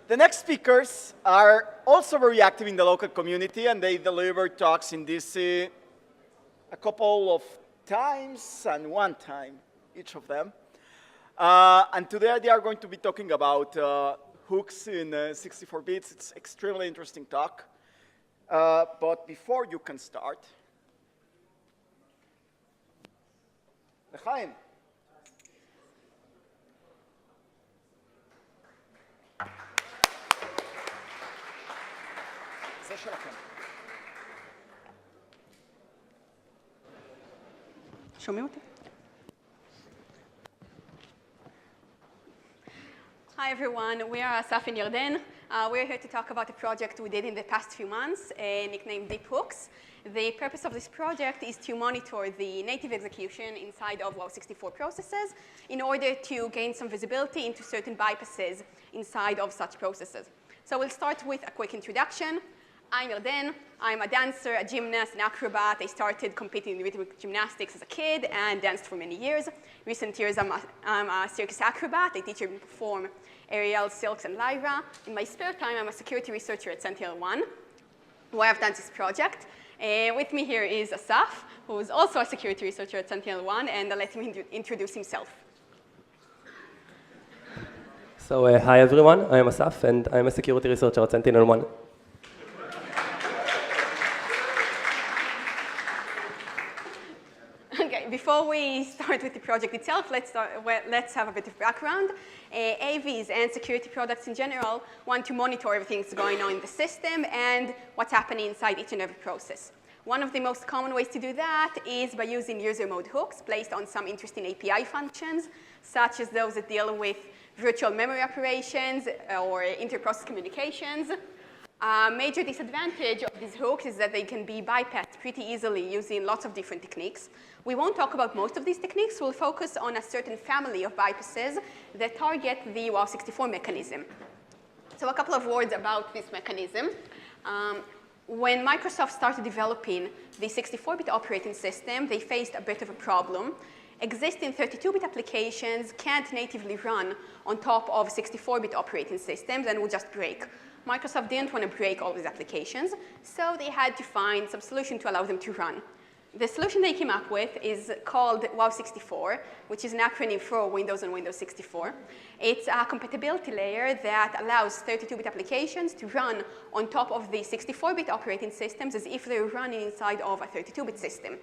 The next speakers are also very active in the local community, and they deliver talks in DC a couple of times and one time, each of them. And today they are going to be talking about hooks in 64 bits. It's an extremely interesting talk. But before you can start, L'chaim. זה שלכם. שומעים אותי? Hi everyone, we are Assaf and Yarden. We're here to talk about a project we did in the past few months, nicknamed Deep Hooks. The purpose of this project is to monitor the native execution inside of WOW64 processes in order to gain some visibility into certain bypasses inside of such processes. So we'll start with a quick introduction. I'm Yarden. I'm a dancer, a gymnast, an acrobat. I started competing in rhythmic gymnastics as a kid and danced for many years. Recent years, I'm a circus acrobat. I teach and perform aerial, silks, and lyra. In my spare time, I'm a security researcher at SentinelOne, where I've done this project. With me here is Assaf, who is also a security researcher at SentinelOne, and I'll let him introduce himself. So hi everyone, I'm Assaf, and I'm a security researcher at SentinelOne. Before we start with the project itself, let's have a bit of background. AVs and security products in general want to monitor everything that's going on in the system and what's happening inside each and every process. One of the most common ways to do that is by using user mode hooks placed on some interesting API functions, such as those that deal with virtual memory operations or inter-process communications. A major disadvantage of these hooks is that they can be bypassed pretty easily using lots of different techniques. We won't talk about most of these techniques. We'll focus on a certain family of bypasses that target the WOW64 mechanism. So a couple of words about this mechanism. When Microsoft started developing the 64-bit operating system, they faced a bit of a problem. Existing 32-bit applications can't natively run on top of 64-bit operating systems and would just break. Microsoft didn't want to break all these applications, so they had to find some solution to allow them to run. The solution they came up with is called WOW64, which is an acronym for Windows and Windows 64. It's a compatibility layer that allows 32-bit applications to run on top of the 64-bit operating systems as if they were running inside of a 32-bit system.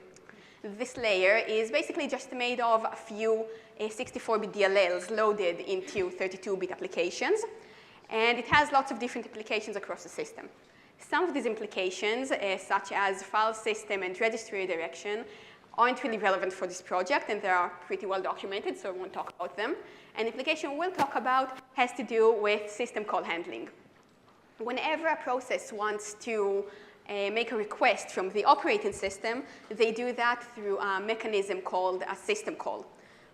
This layer is basically just made of a few 64-bit DLLs loaded into 32-bit applications. And it has lots of different applications across the system. Some of these implications, such as file system and registry redirection, aren't really relevant for this project, and they are pretty well documented, so I won't talk about them. An implication we'll talk about has to do with system call handling. Whenever a process wants to make a request from the operating system, they do that through a mechanism called a system call.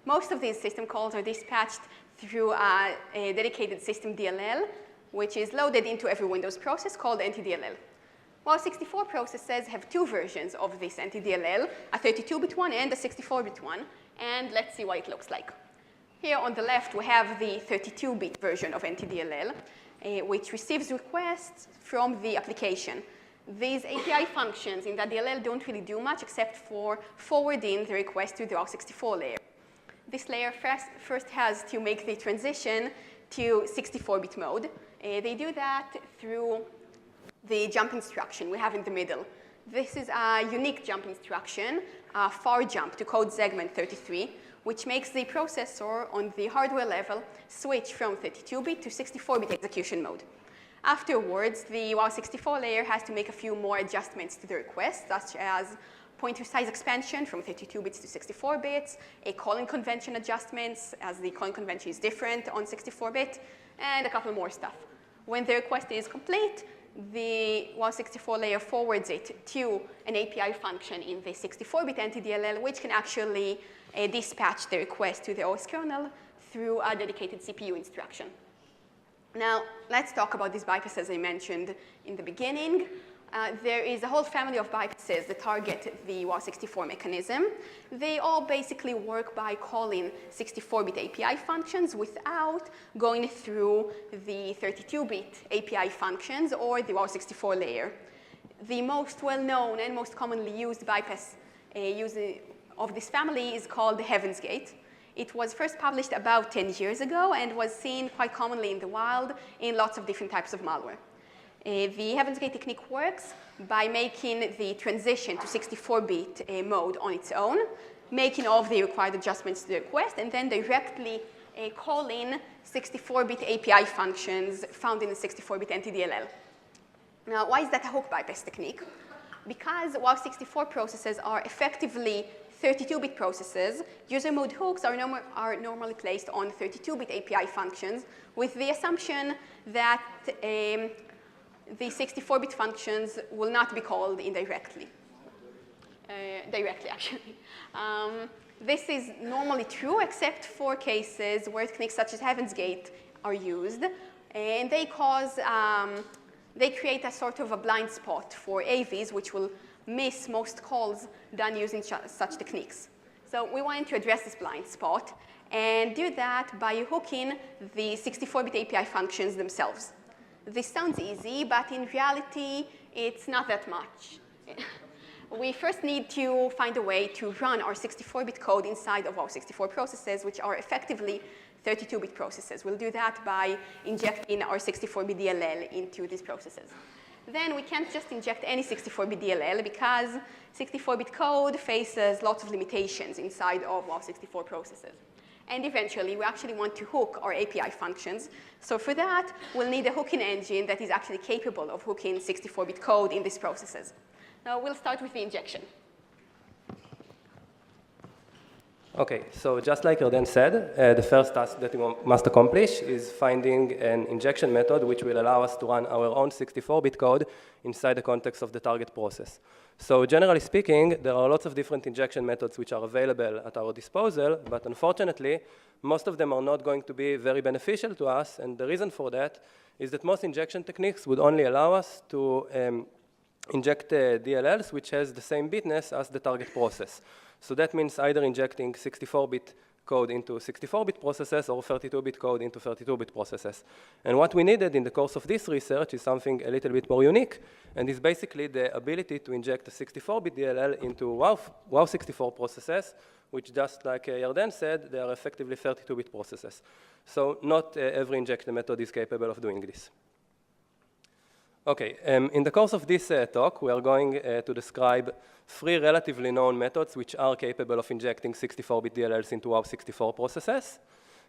Most of these system calls are dispatched through a dedicated system DLL, which is loaded into every Windows process called NTDLL. WOW64 processes have two versions of this NTDLL, a 32-bit one and a 64-bit one, and let's see what it looks like. Here on the left, we have the 32-bit version of NTDLL, which receives requests from the application. These API functions in that DLL don't really do much except for forwarding the request to the WOW64 layer. This layer first has to make the transition to 64-bit mode. They do that through the jump instruction we have in the middle. This is a unique jump instruction, a far jump to code segment 33, which makes the processor on the hardware level switch from 32-bit to 64-bit execution mode. Afterwards, the WOW64 layer has to make a few more adjustments to the request, such as pointer size expansion from 32 bits to 64 bits, a calling convention adjustments, as the calling convention is different on 64-bit, and a couple more stuff. When the request is complete, the WOW64 layer forwards it to an API function in the 64-bit NTDLL, which can actually dispatch the request to the OS kernel through a dedicated CPU instruction. Now, let's talk about these bypasses I mentioned in the beginning. There is a whole family of bypasses that target the WOW64 mechanism. They all basically work by calling 64-bit API functions without going through the 32-bit API functions or the WOW64 layer. The most well-known and most commonly used bypass of this family is called the Heaven's Gate. It was first published about 10 years ago and was seen quite commonly in the wild in lots of different types of malware. The Heaven's Gate technique works by making the transition to 64-bit mode on its own, making all of the required adjustments to the request, and then directly calling 64-bit API functions found in the 64-bit NTDLL. Now, why is that a hook bypass technique? Because WOW64 processes are effectively 32-bit processes, user mode hooks are normally placed on 32-bit API functions with the assumption that the 64-bit functions will not be called indirectly. Directly, actually. This is normally true, except for cases where techniques such as Heaven's Gate are used, and they create a sort of a blind spot for AVs, which will miss most calls done using such techniques. So we wanted to address this blind spot and do that by hooking the 64-bit API functions themselves. This sounds easy, but in reality, it's not that much. We first need to find a way to run our 64-bit code inside of WOW64 processes, which are effectively 32-bit processes. We'll do that by injecting our 64-bit DLL into these processes. Then we can't just inject any 64-bit DLL because 64-bit code faces lots of limitations inside of WOW64 processes. And eventually, we actually want to hook our API functions. So for that, we'll need a hooking engine that is actually capable of hooking 64-bit code in these processes. Now, we'll start with the injection. OK, so just like Yarden said, the first task that we must accomplish is finding an injection method which will allow us to run our own 64-bit code inside the context of the target process. So generally speaking, there are lots of different injection methods which are available at our disposal, but unfortunately, most of them are not going to be very beneficial to us, and the reason for that is that most injection techniques would only allow us to inject DLLs which has the same bitness as the target process. So that means either injecting 64-bit code into 64-bit processes or 32-bit code into 32-bit processes. And what we needed in the course of this research is something a little bit more unique, and is basically the ability to inject a 64-bit DLL into WOW64 processes, which just like Yarden said, they are effectively 32-bit processes. So not every injection method is capable of doing this. OK, in the course of this talk, we are going to describe 3 relatively known methods which are capable of injecting 64-bit DLLs into WOW64 processes.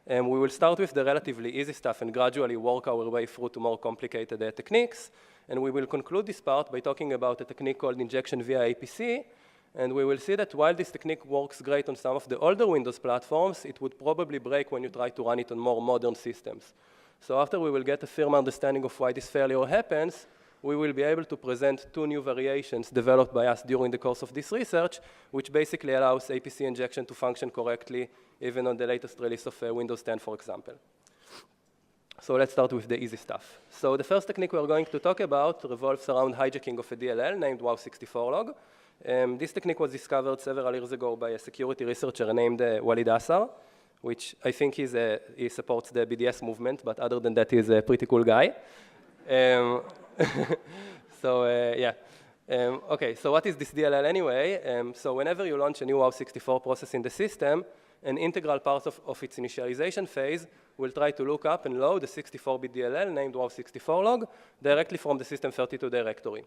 We will start with the relatively easy stuff and gradually work our way through to more complicated techniques. And we will conclude this part by talking about a technique called injection via APC. And we will see that while this technique works great on some of the older Windows platforms, it would probably break when you try to run it on more modern systems. So after we will get a firm understanding of why this failure happens, we will be able to present 2 new variations developed by us during the course of this research, which basically allows APC injection to function correctly, even on the latest release of Windows 10, for example. So let's start with the easy stuff. So the first technique we're going to talk about revolves around hijacking of a DLL named WOW64 log. This technique was discovered several years ago by a security researcher named Walid Assar, which I think he supports the BDS movement, but other than that, he's a pretty cool guy. So yeah. OK, so what is this DLL anyway? So whenever you launch a new WOW64 process in the system, an integral part of iets initialization phase will try to look up and load a 64-bit DLL named WOW64 log directly from the system32 directory.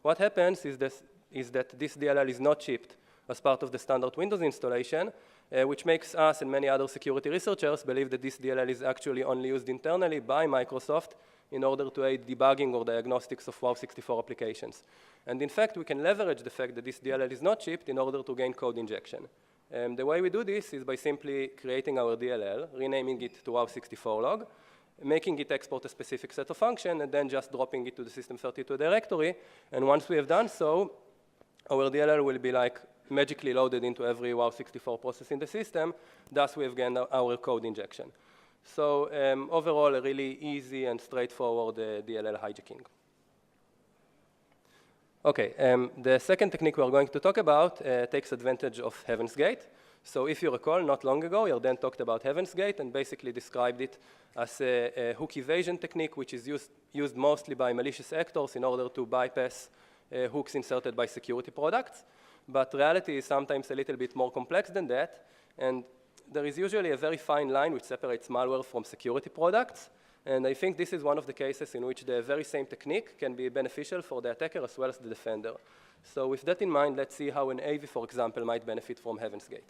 What happens is that this DLL is not shipped as part of the standard Windows installation, which makes us and many other security researchers believe that this DLL is actually only used internally by Microsoft in order to aid debugging or diagnostics of WOW64 applications. And in fact, we can leverage the fact that this DLL is not shipped in order to gain code injection. The way we do this is by simply creating our DLL, renaming it to WOW64 log, making it export a specific set of functions, and then just dropping it to the system32 directory. And once we have done so, our DLL will be like magically loaded into every WOW64 process in the system. Thus, we have gained our code injection. So overall, a really easy and straightforward DLL hijacking. Okay, the second technique we're going to talk about takes advantage of Heaven's Gate. So if you recall, not long ago, Yarden talked about Heaven's Gate and basically described it as a hook evasion technique, which is used mostly by malicious actors in order to bypass hooks inserted by security products. But reality is sometimes a little bit more complex than that, and there is usually a very fine line which separates malware from security products. And I think this is one of the cases in which the very same technique can be beneficial for the attacker as well as the defender. So with that in mind, let's see how an AV, for example, might benefit from Heaven's Gate.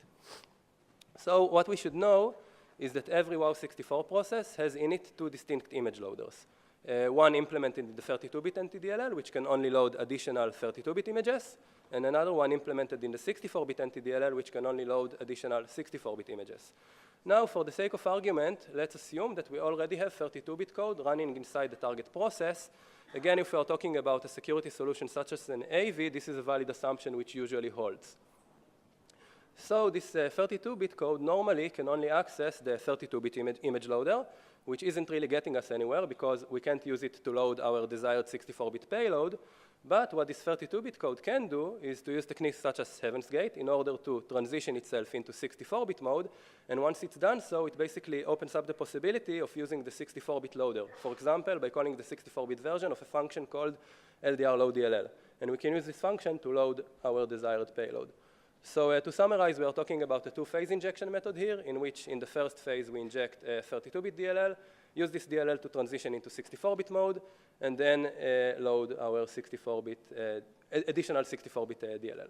So what we should know is that every WOW64 process has in it two distinct image loaders. One implemented in the 32-bit NTDLL, which can only load additional 32-bit images, and another one implemented in the 64-bit NTDLL, which can only load additional 64-bit images. Now, for the sake of argument, let's assume that we already have 32-bit code running inside the target process. Again, if we are talking about a security solution such as an AV, this is a valid assumption which usually holds. So this 32-bit code normally can only access the 32-bit image loader, which isn't really getting us anywhere because we can't use it to load our desired 64-bit payload. But what this 32-bit code can do is to use techniques such as Heaven's Gate in order to transition itself into 64-bit mode. And once it's done so, it basically opens up the possibility of using the 64-bit loader. For example, by calling the 64-bit version of a function called LDR-LoadDLL. And we can use this function to load our desired payload. So to summarize, we are talking about a two-phase injection method here, in which in the first phase we inject a 32-bit DLL, use this DLL to transition into 64-bit mode, and then load our 64-bit, additional 64-bit DLL.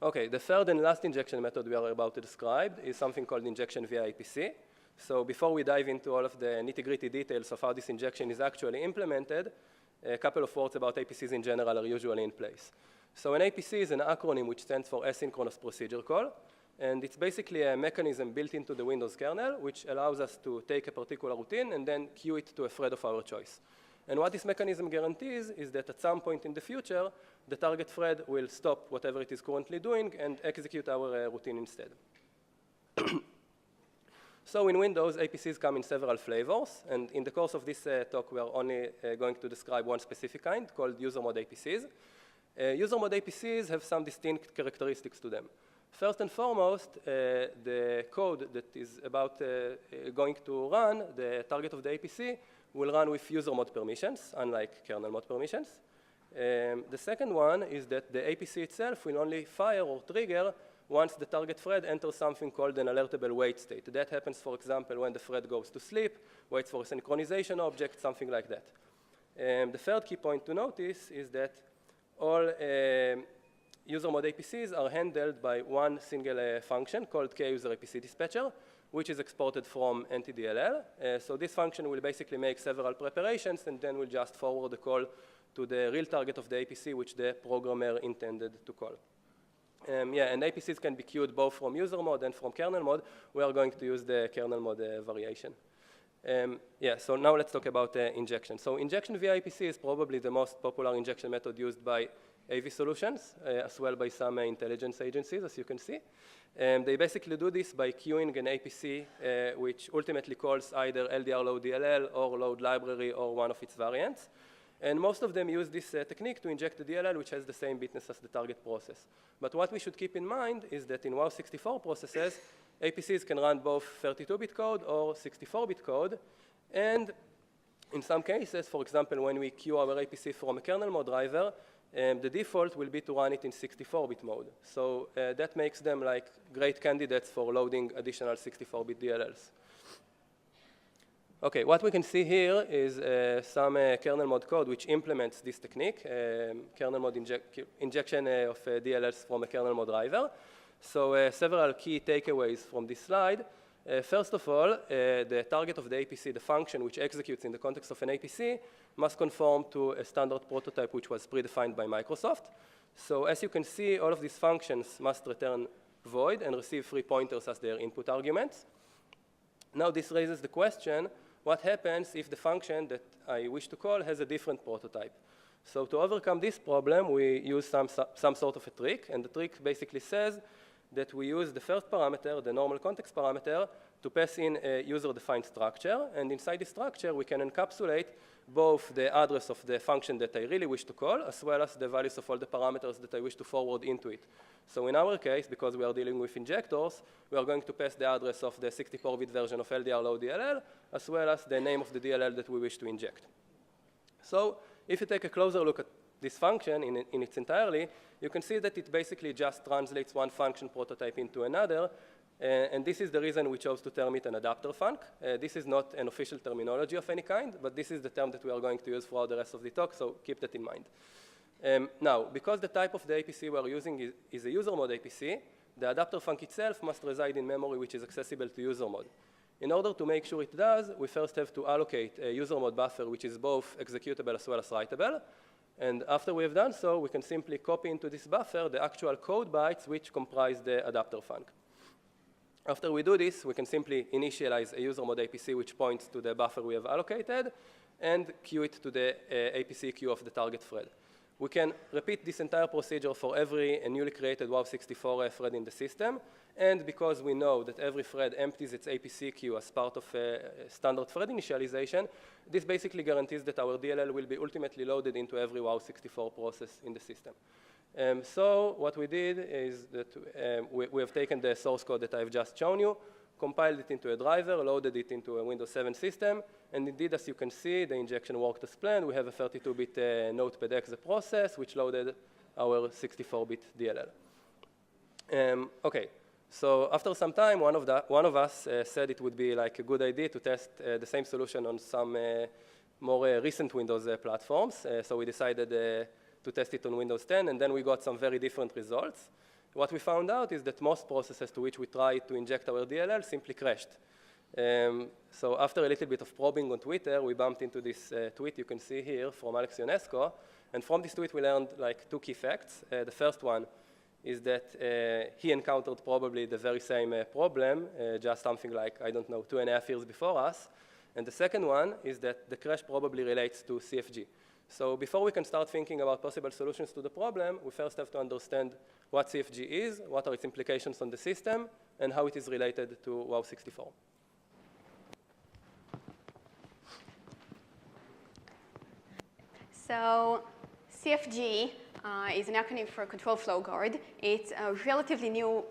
Okay, the third and last injection method we are about to describe is something called injection via APC. So before we dive into all of the nitty-gritty details of how this injection is actually implemented, a couple of words about APCs in general are usually in place. So an APC is an acronym which stands for asynchronous procedure call, and it's basically a mechanism built into the Windows kernel which allows us to take a particular routine and then queue it to a thread of our choice. And what this mechanism guarantees is that at some point in the future, the target thread will stop whatever it is currently doing and execute our routine instead. So in Windows, APCs come in several flavors, and in the course of this talk, we are only going to describe one specific kind called user mode APCs. User mode APCs have some distinct characteristics to them. First and foremost, the code that is about going to run, the target of the APC, will run with user mode permissions, unlike kernel mode permissions. The second one is that the APC itself will only fire or trigger once the target thread enters something called an alertable wait state. That happens, for example, when the thread goes to sleep, waits for a synchronization object, something like that. The third key point to notice is that all user mode APCs are handled by one single function called KUserAPCDispatcher, which is exported from NTDLL. So this function will basically make several preparations and then will just forward the call to the real target of the APC, which the programmer intended to call. And APCs can be queued both from user mode and from kernel mode. We are going to use the kernel mode variation. So now let's talk about injection. So injection via APC is probably the most popular injection method used by AV solutions, as well by some intelligence agencies, as you can see. They basically do this by queuing an APC, which ultimately calls either LDR-LoadDLL or load library or one of its variants. And most of them use this technique to inject the DLL, which has the same bitness as the target process. But what we should keep in mind is that in WOW64 processes, APCs can run both 32-bit code or 64-bit code. And in some cases, for example, when we queue our APC from a kernel mode driver, the default will be to run it in 64-bit mode. So that makes them like great candidates for loading additional 64-bit DLLs. Okay, what we can see here is some kernel mode code which implements this technique, kernel mode injection of DLLs from a kernel mode driver. So several key takeaways from this slide. First of all, the target of the APC, the function which executes in the context of an APC, must conform to a standard prototype which was predefined by Microsoft. So as you can see, all of these functions must return void and receive 3 pointers as their input arguments. Now this raises the question, what happens if the function that I wish to call has a different prototype? So to overcome this problem, we use some sort of a trick, and the trick basically says that we use the first parameter, the normal context parameter, to pass in a user-defined structure, and inside the structure we can encapsulate both the address of the function that I really wish to call, as well as the values of all the parameters that I wish to forward into it. So in our case, because we are dealing with injectors, we are going to pass the address of the 64-bit version of LDR low DLL, as well as the name of the DLL that we wish to inject. So if you take a closer look at this function in its entirety, you can see that it basically just translates one function prototype into another. And this is the reason we chose to term it an adapter func. This is not an official terminology of any kind, but this is the term that we are going to use throughout the rest of the talk, so keep that in mind. Now, because the type of the APC we are using is a user mode APC, the adapter func itself must reside in memory which is accessible to user mode. In order to make sure it does, we first have to allocate a user mode buffer which is both executable as well as writable. And after we have done so, we can simply copy into this buffer the actual code bytes which comprise the adapter func. After we do this, we can simply initialize a user mode APC which points to the buffer we have allocated and queue it to the APC queue of the target thread. We can repeat this entire procedure for every newly created WOW64 thread in the system. And because we know that every thread empties its APC queue as part of a standard thread initialization, this basically guarantees that our DLL will be ultimately loaded into every WOW64 process in the system. So what we did is that we have taken the source code that I've just shown you, compiled it into a driver, loaded it into a Windows 7 system, and indeed, as you can see, the injection worked as planned. We have a 32-bit Notepad exe process, which loaded our 64-bit DLL. OK, so after some time, one of us said it would be like a good idea to test the same solution on some more recent Windows platforms. So we decided to test it on Windows 10, and then we got some very different results. What we found out is that most processes to which we tried to inject our DLL simply crashed. So after a little bit of probing on Twitter, we bumped into this tweet you can see here from Alex Ionesco. And from this tweet, we learned like two key facts. The first one is that he encountered probably the very same problem, just something like, I don't know, 2.5 years before us. And the second one is that the crash probably relates to CFG. So before we can start thinking about possible solutions to the problem, we first have to understand what CFG is, what are its implications on the system, and how it is related to WOW64. So CFG is an acronym for Control Flow Guard. It's a relatively new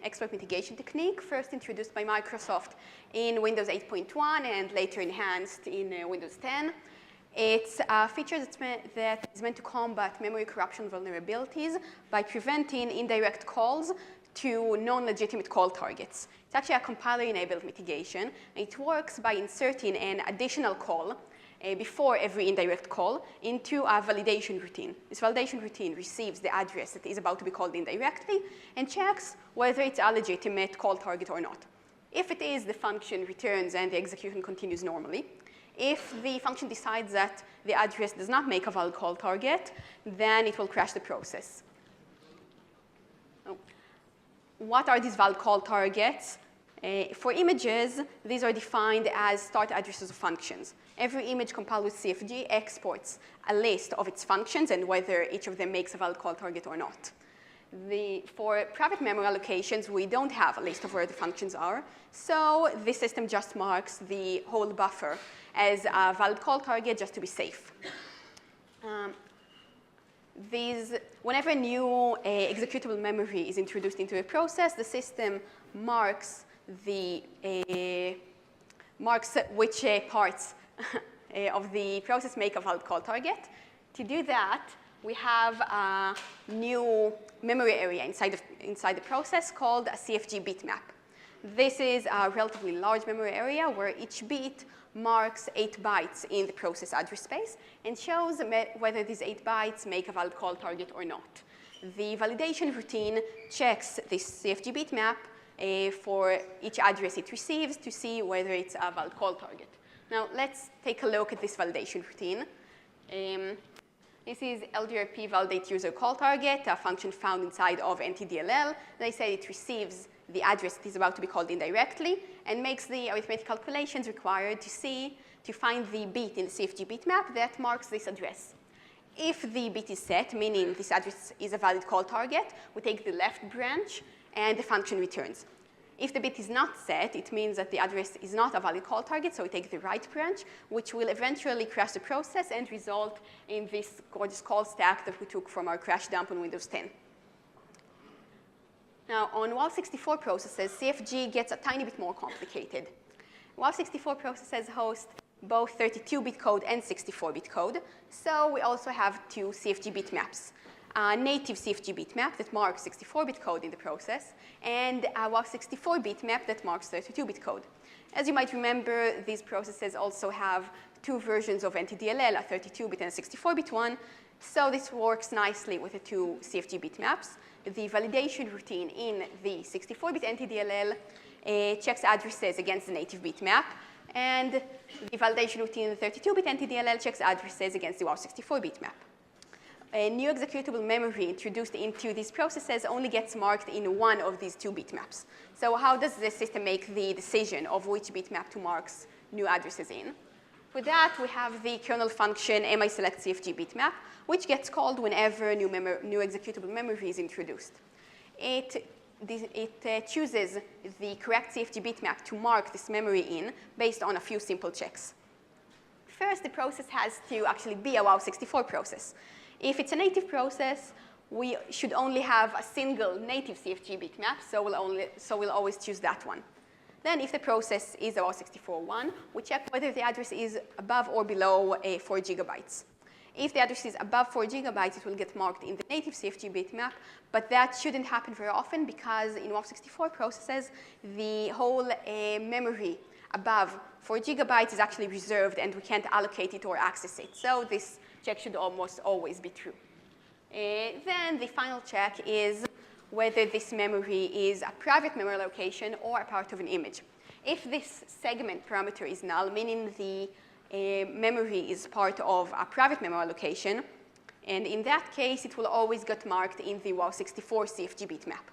exploit mitigation technique, first introduced by Microsoft in Windows 8.1 and later enhanced in Windows 10. It's a feature that is meant to combat memory corruption vulnerabilities by preventing indirect calls to non-legitimate call targets. It's actually a compiler-enabled mitigation. It works by inserting an additional call before every indirect call into a validation routine. This validation routine receives the address that is about to be called indirectly and checks whether it's a legitimate call target or not. If it is, the function returns and the execution continues normally. If the function decides that the address does not make a valid call target, then it will crash the process. What are these valid call targets? For images, these are defined as start addresses of functions. Every image compiled with CFG exports a list of its functions and whether each of them makes a valid call target or not. For private memory allocations, we don't have a list of where the functions are, so this system just marks the whole buffer as a valid call target just to be safe. Whenever a new executable memory is introduced into a process, the system marks which parts of the process make a valid call target. To do that, we have a new memory area inside the process called a CFG bitmap. This is a relatively large memory area where each bit marks 8 bytes in the process address space and shows whether these 8 bytes make a valid call target or not. The validation routine checks this CFG bitmap for each address it receives to see whether it's a valid call target. Now, let's take a look at this validation routine. This is LDRP validate user call target, a function found inside of NTDLL. They say it receives the address that is about to be called indirectly and makes the arithmetic calculations required to find the bit in the CFG bitmap that marks this address. If the bit is set, meaning this address is a valid call target, we take the left branch and the function returns. If the bit is not set, it means that the address is not a valid call target, so we take the right branch, which will eventually crash the process and result in this gorgeous call stack that we took from our crash dump on Windows 10. Now, on WOW64 processes, CFG gets a tiny bit more complicated. WOW64 processes host both 32-bit code and 64-bit code, so we also have two CFG bitmaps. A native CFG bitmap that marks 64-bit code in the process, and a WOW64 bitmap that marks 32-bit code. As you might remember, these processes also have two versions of NTDLL, a 32-bit and a 64-bit one, so this works nicely with the two CFG bitmaps. The validation routine in the 64-bit NTDLL checks addresses against the native bitmap, and the validation routine in the 32-bit NTDLL checks addresses against the WOW64 bitmap. A new executable memory introduced into these processes only gets marked in one of these two bitmaps. So how does the system make the decision of which bitmap to mark new addresses in? For that, we have the kernel function miselectcfg bitmap, which gets called whenever new executable memory is introduced. It chooses the correct CFG bitmap to mark this memory in based on a few simple checks. First, the process has to actually be a WOW64 process. If it's a native process, we should only have a single native CFG bitmap, so we'll always choose that one. Then if the process is a WOW64 one, we check whether the address is above or below 4 gigabytes. If the address is above 4 gigabytes, it will get marked in the native CFG bitmap, but that shouldn't happen very often because in WOW64 processes, the whole memory above 4 gigabytes is actually reserved and we can't allocate it or access it. So this check should almost always be true. Then the final check is whether this memory is a private memory location or a part of an image. If this segment parameter is null, meaning the memory is part of a private memory location, and in that case, it will always get marked in the WOW64 CFG bitmap.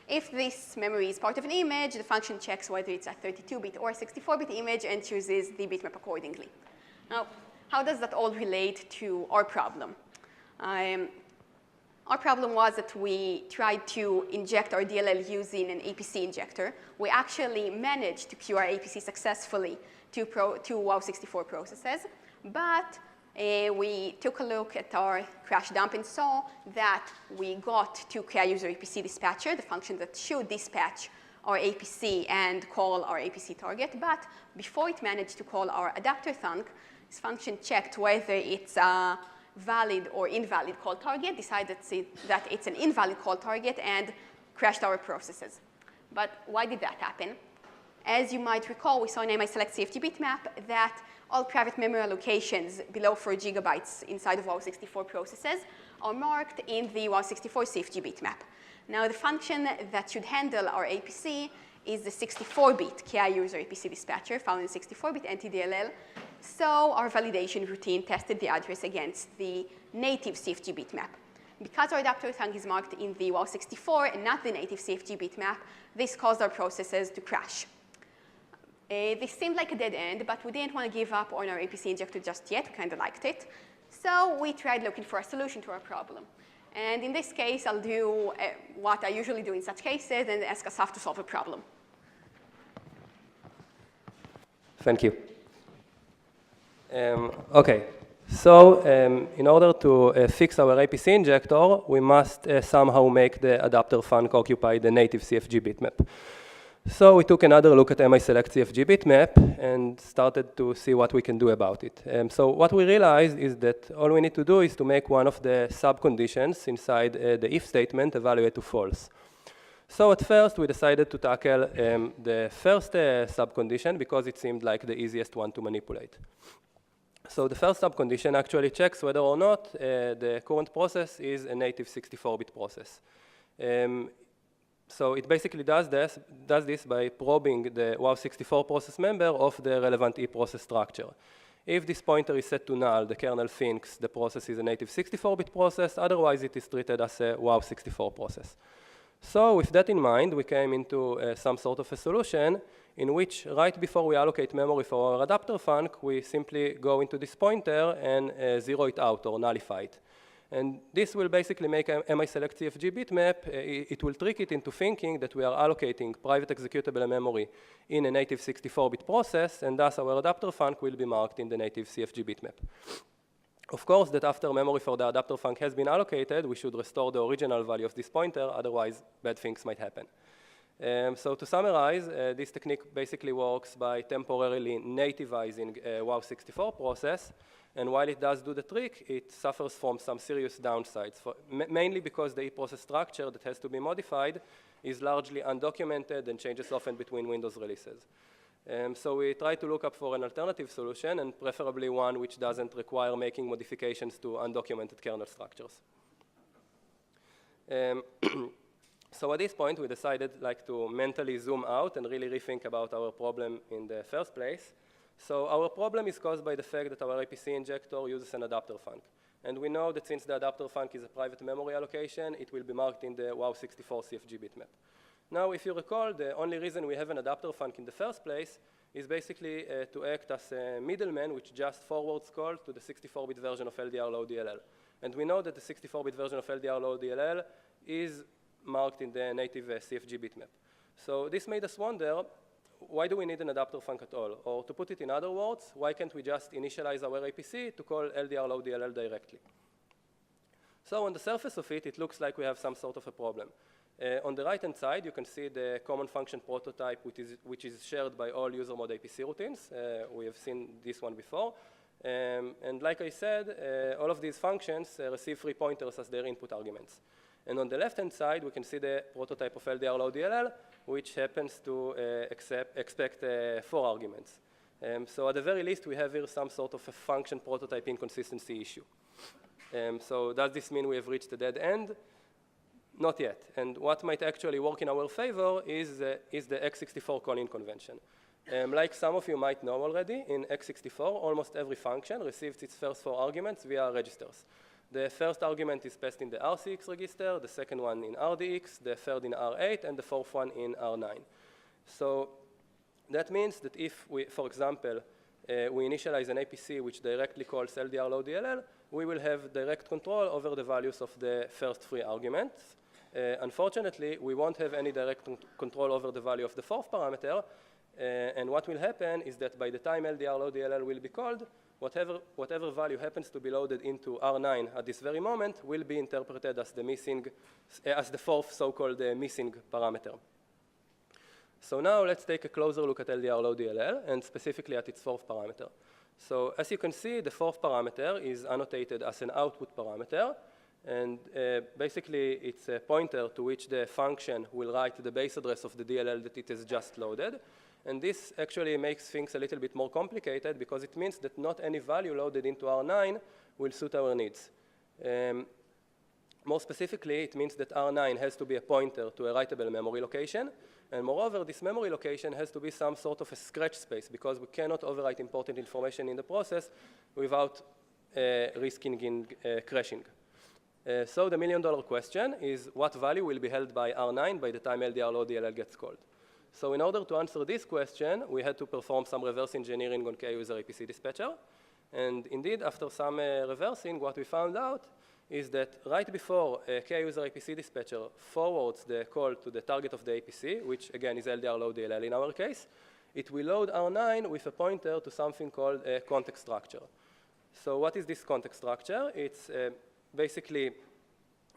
If this memory is part of an image, the function checks whether it's a 32-bit or a 64-bit image and chooses the bitmap accordingly. Now, how does that all relate to our problem? Our problem was that we tried to inject our DLL using an APC injector. We actually managed to queue our APC successfully to WOW64 processes, but we took a look at our crash dump and saw that we got to user APC dispatcher, the function that should dispatch our APC and call our APC target, but before it managed to call our adapter thunk, this function checked whether it's a valid or invalid call target, decided that it's an invalid call target, and crashed our processes. But why did that happen? As you might recall, we saw in miselectcfg bitmap that all private memory allocations below 4 gigabytes inside of WOW64 processes are marked in the WOW64 CFG bitmap. Now, the function that should handle our APC is the 64-bit user APC dispatcher found in 64-bit NTDLL. So our validation routine tested the address against the native CFG bitmap. Because our adapter thunk is marked in the WOW64 and not the native CFG bitmap, this caused our processes to crash. This seemed like a dead end, but we didn't want to give up on our APC injector just yet. We kind of liked it. So we tried looking for a solution to our problem. And in this case, I'll do what I usually do in such cases and ask Assaf to solve a problem. Thank you. OK, so in order to fix our APC injector, we must somehow make the adapter thunk occupy the native CFG bitmap. So we took another look at miselectcfg bitmap and started to see what we can do about it. So what we realized is that all we need to do is to make one of the subconditions inside the if statement evaluate to false. So at first, we decided to tackle the first subcondition because it seemed like the easiest one to manipulate. So the first subcondition actually checks whether or not the current process is a native 64-bit process. So it basically does this by probing the WOW64 process member of the relevant e-process structure. If this pointer is set to null, the kernel thinks the process is a native 64-bit process. Otherwise, it is treated as a WOW64 process. So with that in mind, we came into some sort of a solution in which right before we allocate memory for our adapter thunk, we simply go into this pointer and zero it out or nullify it. And this will basically make mi-select CFG bitmap, it will trick it into thinking that we are allocating private executable memory in a native 64-bit process, and thus our adapter func will be marked in the native CFG bitmap. Of course, that after memory for the adapter func has been allocated, we should restore the original value of this pointer, otherwise bad things might happen. So to summarize, this technique basically works by temporarily nativizing a WOW64 process, and while it does do the trick, it suffers from some serious downsides, mainly because the e-process structure that has to be modified is largely undocumented and changes often between Windows releases. So we try to look up for an alternative solution, and preferably one which doesn't require making modifications to undocumented kernel structures. So at this point, we decided to mentally zoom out and really rethink about our problem in the first place. So our problem is caused by the fact that our APC injector uses an adapter func. And we know that since the adapter func is a private memory allocation, it will be marked in the WOW64 CFG bitmap. Now, if you recall, the only reason we have an adapter func in the first place is basically to act as a middleman which just forwards call to the 64-bit version of LDR low DLL. And we know that the 64-bit version of LDR low DLL is marked in the native CFG bitmap. So this made us wonder, why do we need an adapter func at all? Or to put it in other words, why can't we just initialize our APC to call LDR low DLL directly? So on the surface of it, it looks like we have some sort of a problem. On the right-hand side, you can see the common function prototype, which is shared by all user mode APC routines. We have seen this one before. And like I said, all of these functions receive 3 pointers as their input arguments. And on the left-hand side, we can see the prototype of LDR low DLL, which happens to expect 4 arguments. So at the very least, we have here some sort of a function prototype inconsistency issue. So does this mean we have reached a dead end? Not yet. And what might actually work in our favor is the x64 calling convention. Like some of you might know already, in x64, almost every function receives its first 4 arguments via registers. The first argument is passed in the RCX register, the second one in RDX, the third in R8, and the fourth one in R9. So that means that if we, for example, we initialize an APC which directly calls LDR low DLL, we will have direct control over the values of the first 3 arguments. Unfortunately, we won't have any direct control over the value of the 4th parameter, and what will happen is that by the time LDR low DLL will be called, whatever value happens to be loaded into R9 at this very moment will be interpreted as the missing, as the 4th so-called missing parameter. So now let's take a closer look at LDR low DLL and specifically at its 4th parameter. So as you can see, the 4th parameter is annotated as an output parameter, and basically it's a pointer to which the function will write the base address of the DLL that it has just loaded. And this actually makes things a little bit more complicated because it means that not any value loaded into R9 will suit our needs. More specifically, it means that R9 has to be a pointer to a writable memory location. And moreover, this memory location has to be some sort of a scratch space because we cannot overwrite important information in the process without risking crashing. So the million-dollar question is what value will be held by R9 by the time LDR low DLL gets called? So in order to answer this question, we had to perform some reverse engineering on K-user APC dispatcher. And indeed, after some reversing, what we found out is that right before K-user APC dispatcher forwards the call to the target of the APC, which again is LDR low DLL in our case, it will load R9 with a pointer to something called a context structure. So what is this context structure? It's basically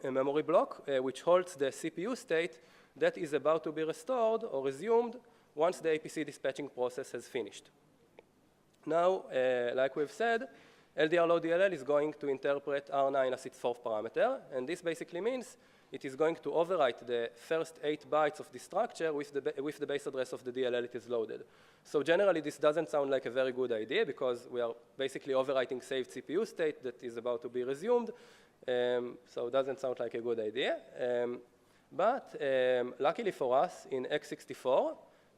a memory block which holds the CPU state that is about to be restored or resumed once the APC dispatching process has finished. Now, like we've said, LDR low DLL is going to interpret R9 as its 4th parameter, and this basically means it is going to overwrite the first 8 bytes of the structure with the base address of the DLL it is loaded. So generally, this doesn't sound like a very good idea because we are basically overwriting saved CPU state that is about to be resumed, so it doesn't sound like a good idea. But luckily for us, in x64,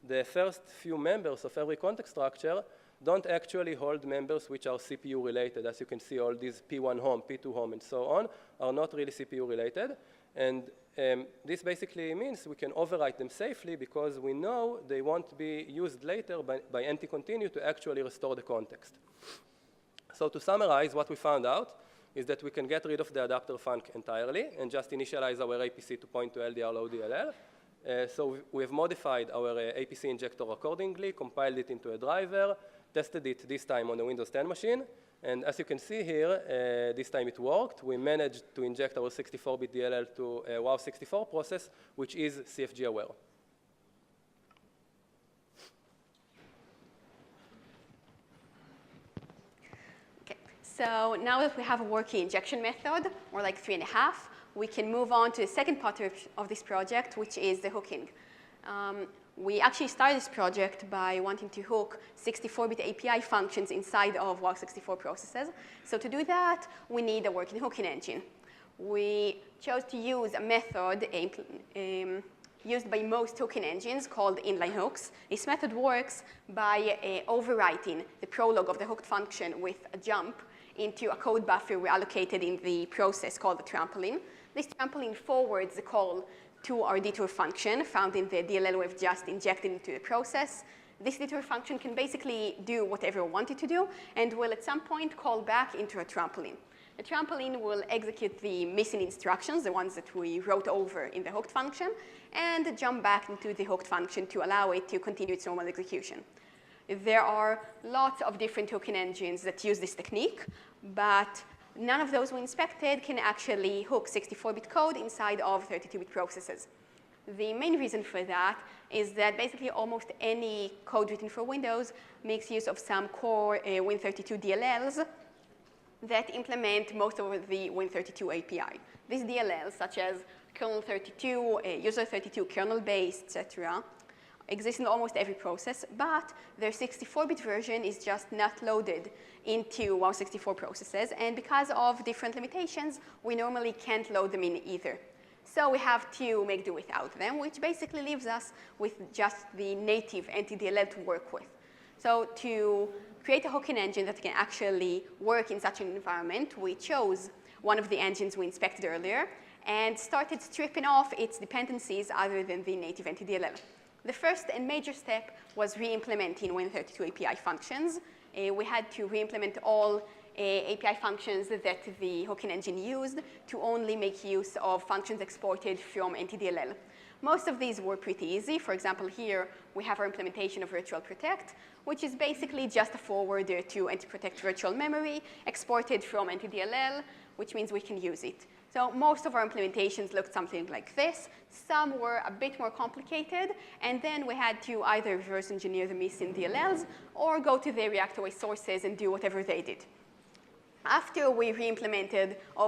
the first few members of every context structure don't actually hold members which are CPU related. As you can see, all these P1 home, P2 home, and so on are not really CPU related. And this basically means we can overwrite them safely because we know they won't be used later by NT-continue to actually restore the context. So to summarize what we found out, is that we can get rid of the adapter func entirely and just initialize our APC to point to LDR low DLL. So we have modified our APC injector accordingly, compiled it into a driver, tested it this time on a Windows 10 machine. And as you can see here, this time it worked. We managed to inject our 64-bit DLL to a WOW64 process, which is CFG aware. Okay. So now that we have a working injection method, or like 3.5, we can move on to the second part of this project, which is the hooking. We actually started this project by wanting to hook 64-bit API functions inside of WOW64 processes. So to do that, we need a working hooking engine. We chose to use a method used by most hooking engines called inline hooks. This method works by overwriting the prologue of the hooked function with a jump into a code buffer we allocated in the process called the trampoline. This trampoline forwards the call to our detour function found in the DLL we've just injected into the process. This detour function can basically do whatever we want it to do and will at some point call back into a trampoline. The trampoline will execute the missing instructions, the ones that we wrote over in the hooked function, and jump back into the hooked function to allow it to continue its normal execution. There are lots of different hooking engines that use this technique, but none of those we inspected can actually hook 64-bit code inside of 32-bit processes. The main reason for that is that basically almost any code written for Windows makes use of some core Win32 DLLs that implement most of the Win32 API. These DLLs, such as kernel32, user32, kernel-based, etc., exist in almost every process, but their 64-bit version is just not loaded into WOW64 processes, and because of different limitations, we normally can't load them in either. So we have to make do without them, which basically leaves us with just the native anti-DLL to work with. So to create a hooking engine that can actually work in such an environment, we chose one of the engines we inspected earlier and started stripping off its dependencies other than the native anti-DLL. The first and major step was re-implementing Win32 API functions. We had to re-implement all API functions that the hooking engine used to only make use of functions exported from anti-DLL. Most of these were pretty easy. For example, here we have our implementation of virtual protect, which is basically just a forwarder to anti-protect virtual memory exported from anti-DLL, which means we can use it. So most of our implementations looked something like this. Some were a bit more complicated, and then we had to either reverse engineer the missing DLLs or go to the React-away sources and do whatever they did. After we re-implemented all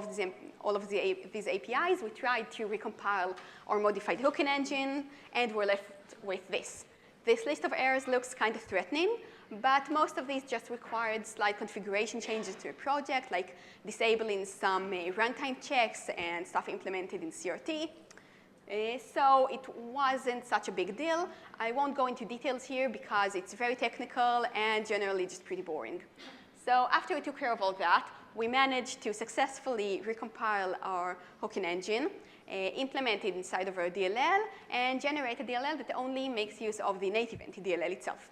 of these APIs, we tried to recompile our modified hooking engine, and we're left with this. This list of errors looks kind of threatening, but most of these just required slight configuration changes to a project, like disabling some runtime checks and stuff implemented in CRT. So it wasn't such a big deal. I won't go into details here because it's very technical and generally just pretty boring. So after we took care of all that, we managed to successfully recompile our hooking engine, implement it inside of our DLL, and generate a DLL that only makes use of the native anti-DLL itself.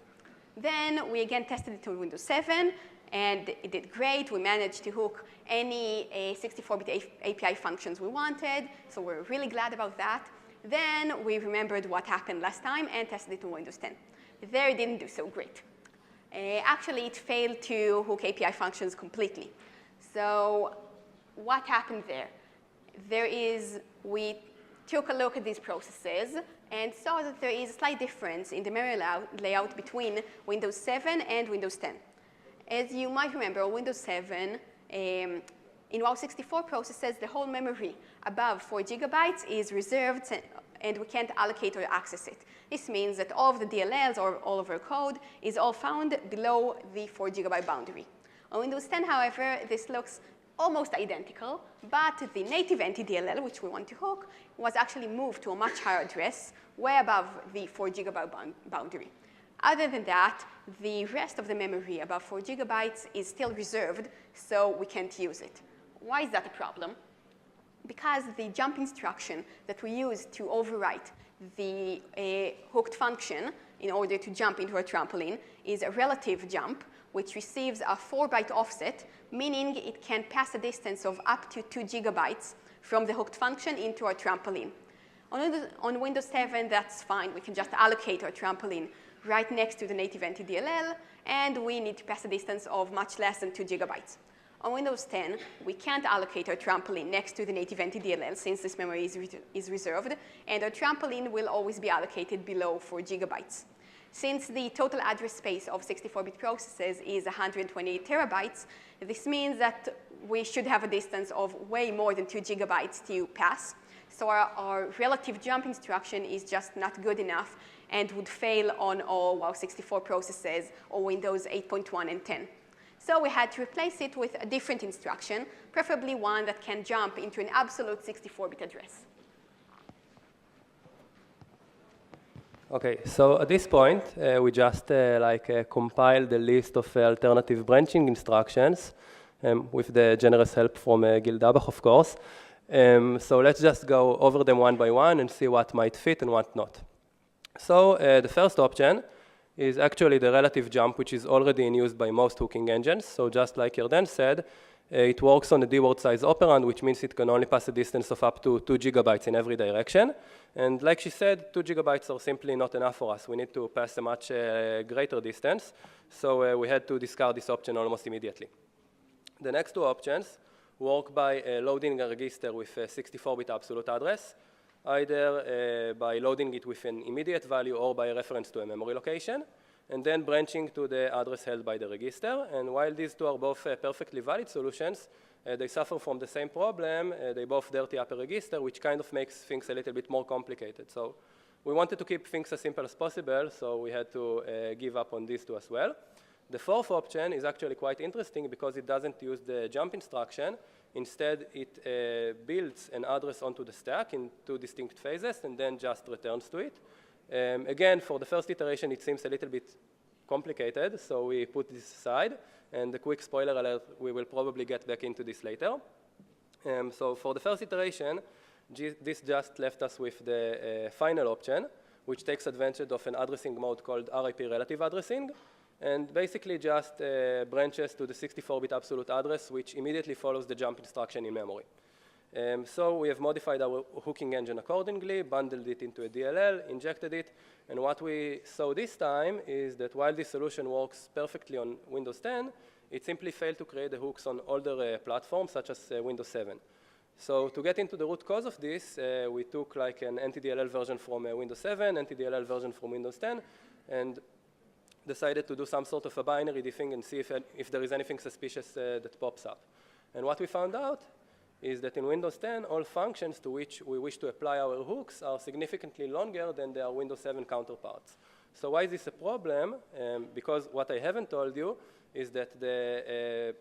Then we again tested it on Windows 7, and it did great. We managed to hook any 64-bit API functions we wanted, so we're really glad about that. Then we remembered what happened last time and tested it on Windows 10. There it didn't do so great. Actually, it failed to hook API functions completely. So what happened there? We took a look at these processes and saw that there is a slight difference in the memory layout between Windows 7 and Windows 10. As you might remember, on Windows 7, in WOW64 processes, the whole memory above 4 GB is reserved, and we can't allocate or access it. This means that all of the DLLs or all of our code is all found below the 4 GB boundary. On Windows 10, however, this looks almost identical, but the native anti-DLL, which we want to hook, was actually moved to a much higher address, way above the 4 GB boundary. Other than that, the rest of the memory above 4 GB is still reserved, so we can't use it. Why is that a problem? Because the jump instruction that we use to overwrite the hooked function in order to jump into a trampoline is a relative jump, which receives a 4-byte offset, meaning it can pass a distance of up to 2 gigabytes from the hooked function into our trampoline. On Windows 7, that's fine. We can just allocate our trampoline right next to the native NTDLL, and we need to pass a distance of much less than 2 gigabytes. On Windows 10, we can't allocate our trampoline next to the native NTDLL since this memory is reserved, and our trampoline will always be allocated below 4 gigabytes. Since the total address space of 64-bit processes is 128 terabytes, this means that we should have a distance of way more than 2 gigabytes to pass. So our relative jump instruction is just not good enough and would fail on all WOW64 processes or Windows 8.1 and 10. So we had to replace it with a different instruction, preferably one that can jump into an absolute 64-bit address. Okay, so at this point, we just compiled the list of alternative branching instructions with the generous help from Gil Dabach, of course. So let's just go over them one by one and see what might fit and what not. So the first option is actually the relative jump, which is already in use by most hooking engines. So just like Yarden said, it works on a D-word size operand, which means it can only pass a distance of up to 2 gigabytes in every direction. And like she said, 2 gigabytes are simply not enough for us. We need to pass a much greater distance. So we had to discard this option almost immediately. The next two options work by loading a register with a 64-bit absolute address, either by loading it with an immediate value or by reference to a memory location, and then branching to the address held by the register. And while these two are both perfectly valid solutions, they suffer from the same problem. They both dirty up a register, which kind of makes things a little bit more complicated. So we wanted to keep things as simple as possible, so we had to give up on these two as well. The fourth option is actually quite interesting because it doesn't use the jump instruction. Instead, it builds an address onto the stack in two distinct phases and then just returns to it. Again, for the first iteration, it seems a little bit complicated, so we put this aside. And a quick spoiler alert, we will probably get back into this later. So for the first iteration, this just left us with the final option, which takes advantage of an addressing mode called RIP relative addressing, and basically just branches to the 64-bit absolute address, which immediately follows the jump instruction in memory. So we have modified our hooking engine accordingly, bundled it into a DLL, injected it, and what we saw this time is that while this solution works perfectly on Windows 10, it simply failed to create the hooks on older platforms, such as Windows 7. So to get into the root cause of this, we took like an NTDLL version from Windows 7, NTDLL version from Windows 10, and decided to do some sort of a binary diffing and see if there is anything suspicious that pops up. And what we found out is that in Windows 10, all functions to which we wish to apply our hooks are significantly longer than their Windows 7 counterparts. So why is this a problem? Because what I haven't told you is that the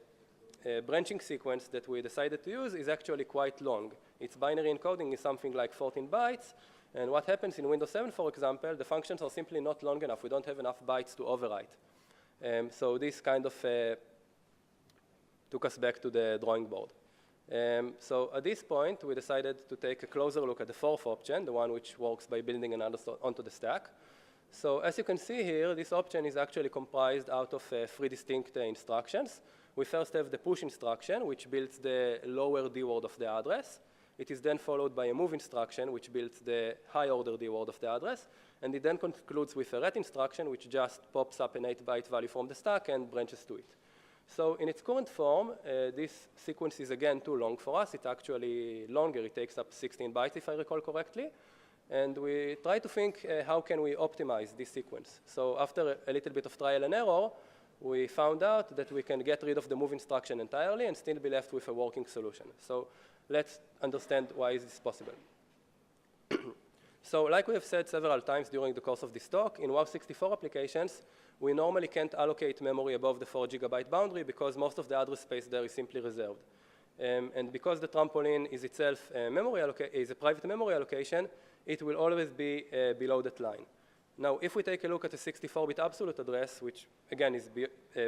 branching sequence that we decided to use is actually quite long. Its binary encoding is something like 14 bytes. And what happens in Windows 7, for example, the functions are simply not long enough. We don't have enough bytes to overwrite. So this kind of took us back to the drawing board. So at this point, we decided to take a closer look at the fourth option, the one which works by building an address onto the stack. So as you can see here, this option is actually comprised out of three distinct instructions. We first have the push instruction, which builds the lower D-word of the address. It is then followed by a move instruction, which builds the high-order D-word of the address. And it then concludes with a ret instruction, which just pops up an 8-byte value from the stack and branches to it. So in its current form, this sequence is, again, too long for us. It's actually longer. It takes up 16 bytes, if I recall correctly. And we try to think, how can we optimize this sequence? So after a little bit of trial and error, we found out that we can get rid of the move instruction entirely and still be left with a working solution. So let's understand why is this possible. So like we have said several times during the course of this talk, in WOW64 applications, we normally can't allocate memory above the 4 gigabyte boundary because most of the address space there is simply reserved. And because the trampoline is itself a private memory allocation, it will always be below that line. Now, if we take a look at the 64-bit absolute address, which again is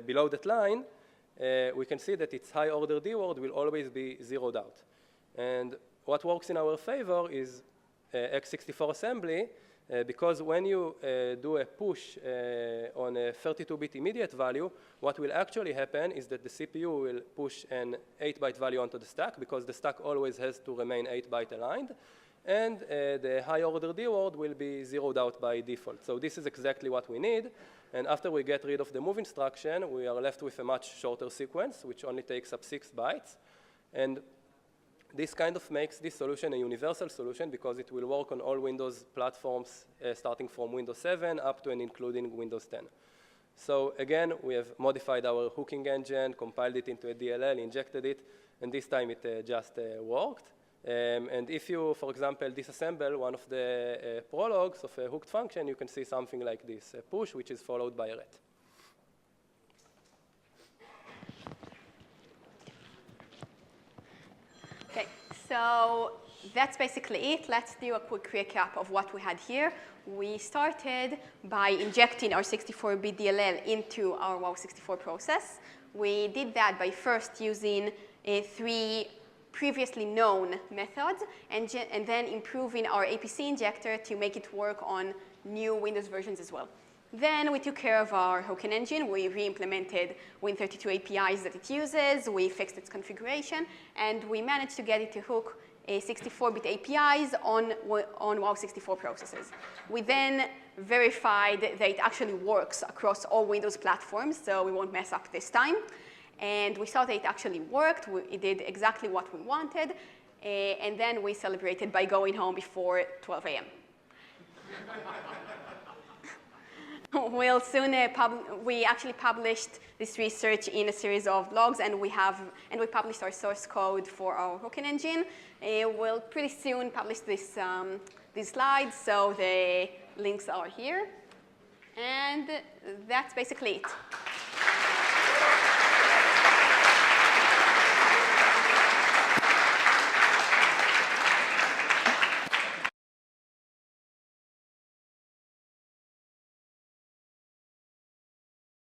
below that line, we can see that its high-order D-word will always be zeroed out. And what works in our favor is x64 assembly, Because when you do a push on a 32-bit immediate value, what will actually happen is that the CPU will push an 8-byte value onto the stack, because the stack always has to remain 8-byte aligned, and the high-order D word will be zeroed out by default. So this is exactly what we need, and after we get rid of the move instruction, we are left with a much shorter sequence, which only takes up 6 bytes, and this kind of makes this solution a universal solution because it will work on all Windows platforms starting from Windows 7 up to and including Windows 10. So again, we have modified our hooking engine, compiled it into a DLL, injected it, and this time it just worked. And if you, for example, disassemble one of the prologues of a hooked function, you can see something like this, a push, which is followed by a ret. Okay, so that's basically it. Let's do a quick recap of what we had here. We started by injecting our 64-bit DLL into our WOW64 process. We did that by first using 3 previously known methods and then improving our APC injector to make it work on new Windows versions as well. Then we took care of our hooking engine. We re-implemented Win32 APIs that it uses. We fixed its configuration, and we managed to get it to hook a 64-bit APIs on WOW64 processes. We then verified that it actually works across all Windows platforms, so we won't mess up this time. And we saw that it actually worked. It did exactly what we wanted. And then we celebrated by going home before 12 a.m. We'll soon we actually published this research in a series of blogs, and we published our source code for our hooking engine. We'll pretty soon publish these slides, so the links are here. And that's basically it.